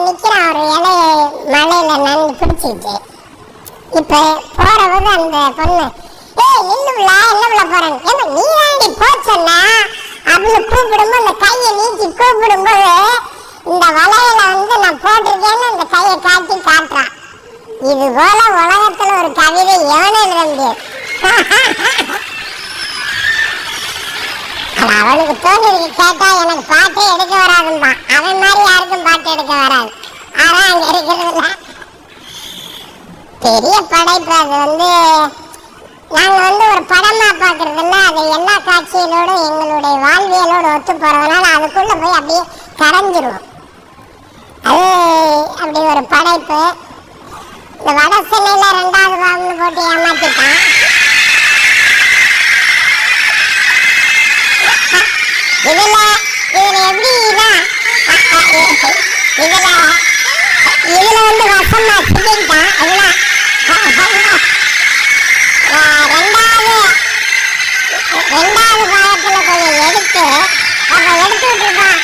நிக்கிறான் ஒரு இலை மழையில நன்கு பிடிச்சிட்டு. இப்ப போறவங்க அந்த பொண்ணு நின்னுல என்ன போறேன் ஏமா நீ தாண்டி போச்சன்னா அப்படின்னு கூப்பிடும்போது அந்த கையை நீட்டி கூப்பிடும்போது இந்த வலையில நான் போட்டிருக்கேன்னு அந்த கையை காட்டி காட்டுறான். இது போல உலகத்துல ஒரு கவிதை எவனே இருந்து அவனுக்கு தோணிருக்கு கேட்டா எனக்கு பாட்டே எடுக்க வராதும்பான். அவன் மாதிரி யாருக்கும் பாட்டு எடுக்க வராது. ஆனா அங்க இருக்கிறதுல பெரிய படைப்பு. அது நாங்க ஒரு படமா பாக்குறதுல அது எல்லா காட்சிகளோடும் எங்களுடைய வாழ்வியலோடு ஒத்து போறதுனால அதுக்குள்ள போய் அப்படியே கரைஞ்சிருவோம். அது அப்படி ஒரு படைப்பு. இந்த வட சென்னையில 2வது பாகம்னு போட்டு ஏமாத்திட்டான். இதுல எப்படின்னா இதுல வசமா சிக்கிட்டான். ரெண்டாவது பாகத்துல கொஞ்சம் எடுத்து விட்டுருப்பான்.